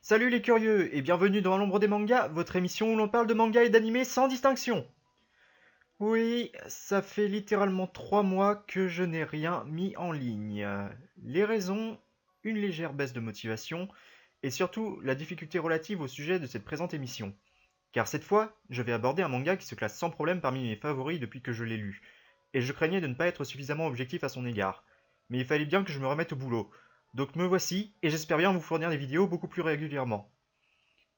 Salut les curieux et bienvenue dans l'ombre des mangas, votre émission où l'on parle de manga et d'anime sans distinction. Oui, ça fait littéralement 3 mois que je n'ai rien mis en ligne. Les raisons, une légère baisse de motivation et surtout la difficulté relative au sujet de cette présente émission. Car cette fois, je vais aborder un manga qui se classe sans problème parmi mes favoris depuis que je l'ai lu, et je craignais de ne pas être suffisamment objectif à son égard. Mais il fallait bien que je me remette au boulot. Donc me voici, et j'espère bien vous fournir des vidéos beaucoup plus régulièrement.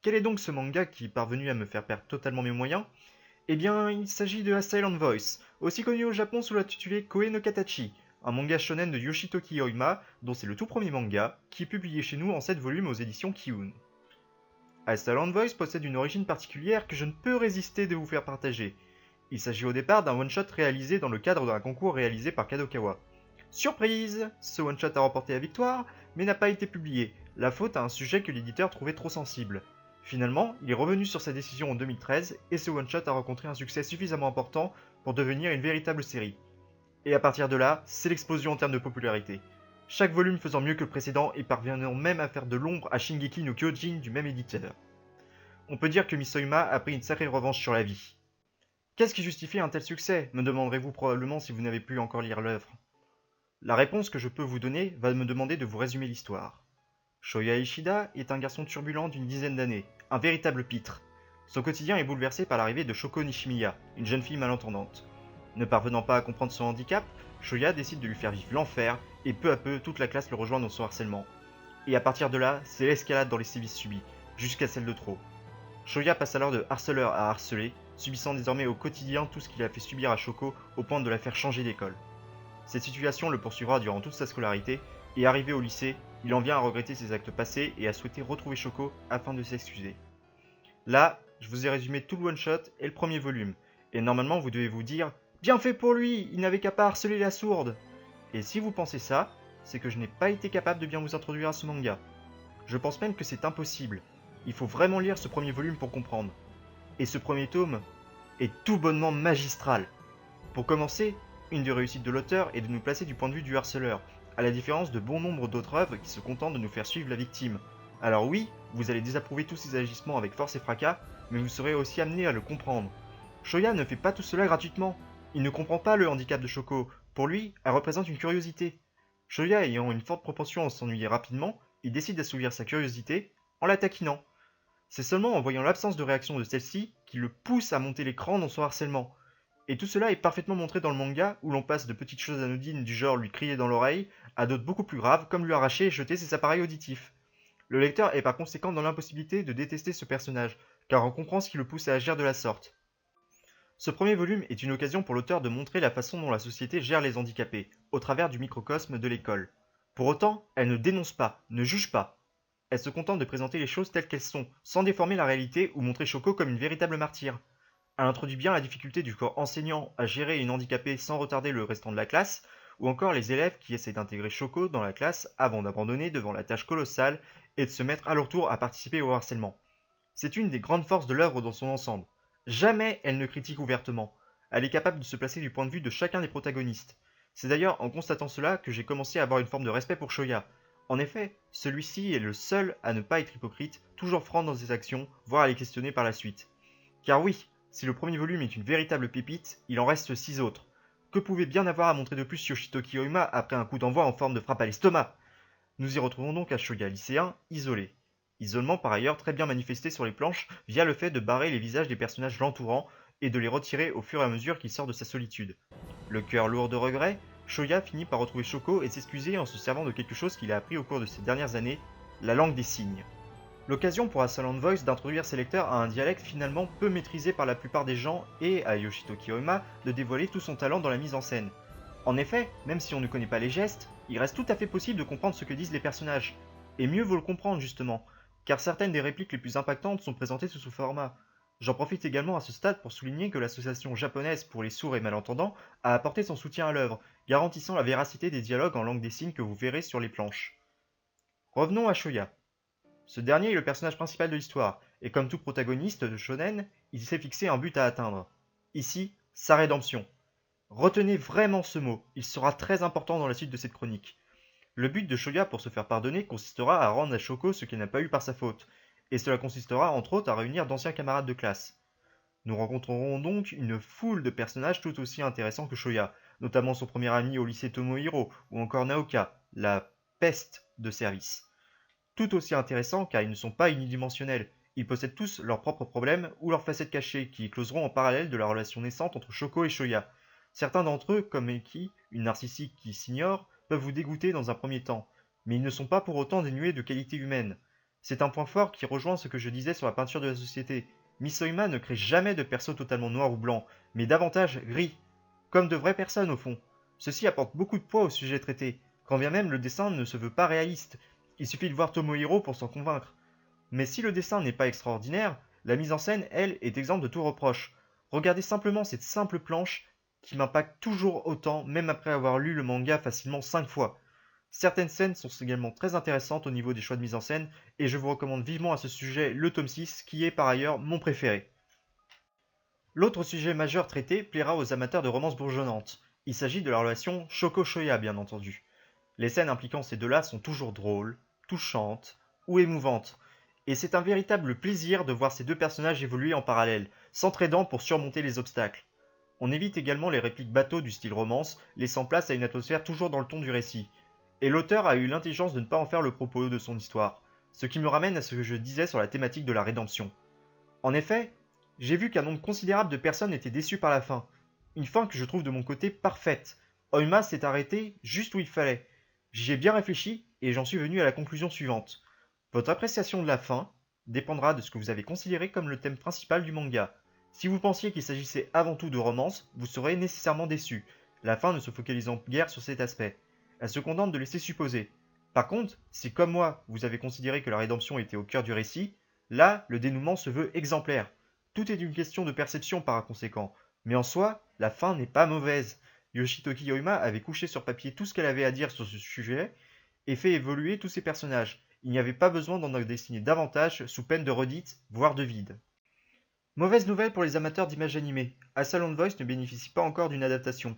Quel est donc ce manga qui est parvenu à me faire perdre totalement mes moyens? Eh bien, il s'agit de A Silent Voice, aussi connu au Japon sous l'intitulé Koe no Katachi, un manga shonen de Yoshitoki Oima, dont c'est le tout premier manga, qui est publié chez nous en 7 volumes aux éditions Kiun. A Silent Voice possède une origine particulière que je ne peux résister de vous faire partager. Il s'agit au départ d'un one-shot réalisé dans le cadre d'un concours réalisé par Kadokawa. Surprise! Ce one-shot a remporté la victoire, mais n'a pas été publié, la faute à un sujet que l'éditeur trouvait trop sensible. Finalement, il est revenu sur sa décision en 2013 et ce one-shot a rencontré un succès suffisamment important pour devenir une véritable série. Et à partir de là, c'est l'explosion en termes de popularité. Chaque volume faisant mieux que le précédent et parvenant même à faire de l'ombre à Shingeki no Kyojin du même éditeur. On peut dire que Misoima a pris une sacrée revanche sur la vie. Qu'est-ce qui justifie un tel succès, me demanderez-vous probablement si vous n'avez pu encore lire l'œuvre. La réponse que je peux vous donner va me demander de vous résumer l'histoire. Shoya Ishida est un garçon turbulent d'une dizaine d'années, un véritable pitre. Son quotidien est bouleversé par l'arrivée de Shoko Nishimiya, une jeune fille malentendante. Ne parvenant pas à comprendre son handicap, Shoya décide de lui faire vivre l'enfer, et peu à peu toute la classe le rejoint dans son harcèlement. Et à partir de là, c'est l'escalade dans les sévices subis, jusqu'à celle de trop. Shoya passe alors de harceleur à harcelé, subissant désormais au quotidien tout ce qu'il a fait subir à Shoko au point de la faire changer d'école. Cette situation le poursuivra durant toute sa scolarité, et arrivé au lycée, il en vient à regretter ses actes passés et à souhaiter retrouver Shoko afin de s'excuser. Là, je vous ai résumé tout le one-shot et le premier volume, et normalement vous devez vous dire « Bien fait pour lui, il n'avait qu'à pas harceler la sourde !» Et si vous pensez ça, c'est que je n'ai pas été capable de bien vous introduire à ce manga. Je pense même que c'est impossible. Il faut vraiment lire ce premier volume pour comprendre. Et ce premier tome est tout bonnement magistral. Pour commencer, une des réussites de l'auteur est de nous placer du point de vue du harceleur, à la différence de bon nombre d'autres œuvres qui se contentent de nous faire suivre la victime. Alors oui, vous allez désapprouver tous ces agissements avec force et fracas, mais vous serez aussi amené à le comprendre. Shoya ne fait pas tout cela gratuitement. Il ne comprend pas le handicap de Shoko. Pour lui, elle représente une curiosité. Shoya ayant une forte propension à s'ennuyer rapidement, il décide d'assouvir sa curiosité en la taquinant. C'est seulement en voyant l'absence de réaction de celle-ci qu'il le pousse à monter l'écran dans son harcèlement. Et tout cela est parfaitement montré dans le manga, où l'on passe de petites choses anodines du genre lui crier dans l'oreille, à d'autres beaucoup plus graves, comme lui arracher et jeter ses appareils auditifs. Le lecteur est par conséquent dans l'impossibilité de détester ce personnage, car on comprend ce qui le pousse à agir de la sorte. Ce premier volume est une occasion pour l'auteur de montrer la façon dont la société gère les handicapés, au travers du microcosme de l'école. Pour autant, elle ne dénonce pas, ne juge pas. Elle se contente de présenter les choses telles qu'elles sont, sans déformer la réalité ou montrer Shoko comme une véritable martyre. Elle introduit bien la difficulté du corps enseignant à gérer une handicapée sans retarder le restant de la classe, ou encore les élèves qui essaient d'intégrer Shoko dans la classe avant d'abandonner devant la tâche colossale et de se mettre à leur tour à participer au harcèlement. C'est une des grandes forces de l'œuvre dans son ensemble. Jamais elle ne critique ouvertement. Elle est capable de se placer du point de vue de chacun des protagonistes. C'est d'ailleurs en constatant cela que j'ai commencé à avoir une forme de respect pour Shoya. En effet, celui-ci est le seul à ne pas être hypocrite, toujours franc dans ses actions, voire à les questionner par la suite. Car oui, si le premier volume est une véritable pépite, il en reste 6 autres. Que pouvait bien avoir à montrer de plus Yoshitoki Oima après un coup d'envoi en forme de frappe à l'estomac? Nous y retrouvons donc un Shoya lycéen isolé. Isolement par ailleurs très bien manifesté sur les planches via le fait de barrer les visages des personnages l'entourant et de les retirer au fur et à mesure qu'il sort de sa solitude. Le cœur lourd de regrets, Shoya finit par retrouver Shoko et s'excuser en se servant de quelque chose qu'il a appris au cours de ces dernières années, la langue des signes. L'occasion pour A Silent Voice d'introduire ses lecteurs à un dialecte finalement peu maîtrisé par la plupart des gens et à Yoshitoki Oima de dévoiler tout son talent dans la mise en scène. En effet, même si on ne connaît pas les gestes, il reste tout à fait possible de comprendre ce que disent les personnages. Et mieux vaut le comprendre justement, car certaines des répliques les plus impactantes sont présentées sous ce format. J'en profite également à ce stade pour souligner que l'association japonaise pour les sourds et malentendants a apporté son soutien à l'œuvre, garantissant la véracité des dialogues en langue des signes que vous verrez sur les planches. Revenons à Shoya. Ce dernier est le personnage principal de l'histoire, et comme tout protagoniste de shonen, il s'est fixé un but à atteindre. Ici, sa rédemption. Retenez vraiment ce mot, il sera très important dans la suite de cette chronique. Le but de Shoya pour se faire pardonner consistera à rendre à Shoko ce qu'elle n'a pas eu par sa faute. et cela consistera entre autres à réunir d'anciens camarades de classe. Nous rencontrerons donc une foule de personnages tout aussi intéressants que Shoya, notamment son premier ami au lycée Tomohiro, ou encore Naoka, la peste de service. Tout aussi intéressants car ils ne sont pas unidimensionnels, ils possèdent tous leurs propres problèmes ou leurs facettes cachées qui écloseront en parallèle de la relation naissante entre Shoko et Shoya. Certains d'entre eux, comme Eki, une narcissique qui s'ignore, peuvent vous dégoûter dans un premier temps, mais ils ne sont pas pour autant dénués de qualités humaines. C'est un point fort qui rejoint ce que je disais sur la peinture de la société. Misoima ne crée jamais de perso totalement noir ou blanc, mais davantage gris, comme de vraies personnes au fond. Ceci apporte beaucoup de poids au sujet traité, quand bien même le dessin ne se veut pas réaliste. Il suffit de voir Tomohiro pour s'en convaincre. Mais si le dessin n'est pas extraordinaire, la mise en scène, elle, est exempte de tout reproche. Regardez simplement cette simple planche qui m'impacte toujours autant, même après avoir lu le manga facilement 5 fois. Certaines scènes sont également très intéressantes au niveau des choix de mise en scène, et je vous recommande vivement à ce sujet le tome 6, qui est par ailleurs mon préféré. L'autre sujet majeur traité plaira aux amateurs de romances bourgeonnantes. Il s'agit de la relation Shoko-Shoya, bien entendu. Les scènes impliquant ces deux-là sont toujours drôles, touchantes ou émouvantes, et c'est un véritable plaisir de voir ces deux personnages évoluer en parallèle, s'entraidant pour surmonter les obstacles. On évite également les répliques bateaux du style romance, laissant place à une atmosphère toujours dans le ton du récit. Et l'auteur a eu l'intelligence de ne pas en faire le propos de son histoire, ce qui me ramène à ce que je disais sur la thématique de la rédemption. En effet, j'ai vu qu'un nombre considérable de personnes étaient déçues par la fin. Une fin que je trouve de mon côté parfaite. Oima s'est arrêté juste où il fallait. J'y ai bien réfléchi et j'en suis venu à la conclusion suivante. Votre appréciation de la fin dépendra de ce que vous avez considéré comme le thème principal du manga. Si vous pensiez qu'il s'agissait avant tout de romance, vous serez nécessairement déçu, la fin ne se focalisant guère sur cet aspect. Elle se contente de laisser supposer. Par contre, si comme moi, vous avez considéré que la rédemption était au cœur du récit, là, le dénouement se veut exemplaire. Tout est une question de perception par conséquent. Mais en soi, la fin n'est pas mauvaise. Yoshitoki Yoima avait couché sur papier tout ce qu'elle avait à dire sur ce sujet et fait évoluer tous ses personnages. Il n'y avait pas besoin d'en dessiner davantage sous peine de redites, voire de vide. Mauvaise nouvelle pour les amateurs d'images animées. Asylum Voice ne bénéficie pas encore d'une adaptation.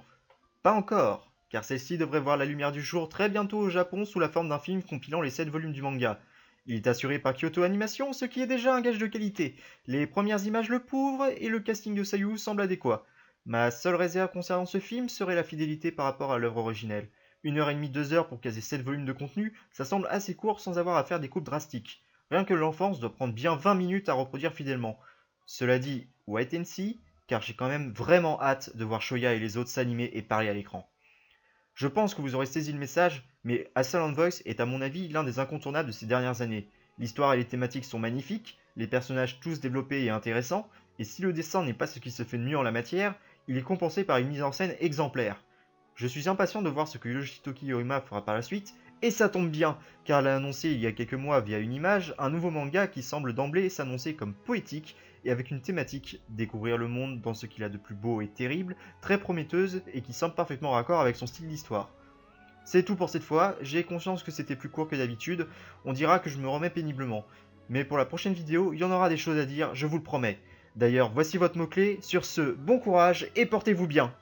Pas encore, car celle-ci devrait voir la lumière du jour très bientôt au Japon sous la forme d'un film compilant les 7 volumes du manga. Il est assuré par Kyoto Animation, ce qui est déjà un gage de qualité. Les premières images le prouvent et le casting de Sayu semble adéquat. Ma seule réserve concernant ce film serait la fidélité par rapport à l'œuvre originelle. 1h30, 2 heures pour caser 7 volumes de contenu, ça semble assez court sans avoir à faire des coupes drastiques. Rien que l'enfance doit prendre bien 20 minutes à reproduire fidèlement. Cela dit, wait and see, car j'ai quand même vraiment hâte de voir Shoya et les autres s'animer et parler à l'écran. Je pense que vous aurez saisi le message, mais Asylum Voice est à mon avis l'un des incontournables de ces dernières années. L'histoire et les thématiques sont magnifiques, les personnages tous développés et intéressants, et si le dessin n'est pas ce qui se fait de mieux en la matière, il est compensé par une mise en scène exemplaire. Je suis impatient de voir ce que Yoshitoki Yorima fera par la suite, et ça tombe bien, car elle a annoncé il y a quelques mois via une image un nouveau manga qui semble d'emblée s'annoncer comme poétique et avec une thématique, découvrir le monde dans ce qu'il a de plus beau et terrible, très prometteuse et qui semble parfaitement raccord avec son style d'histoire. C'est tout pour cette fois, j'ai conscience que c'était plus court que d'habitude, on dira que je me remets péniblement. Mais pour la prochaine vidéo, il y en aura des choses à dire, je vous le promets. D'ailleurs, voici votre mot-clé, sur ce, bon courage et portez-vous bien.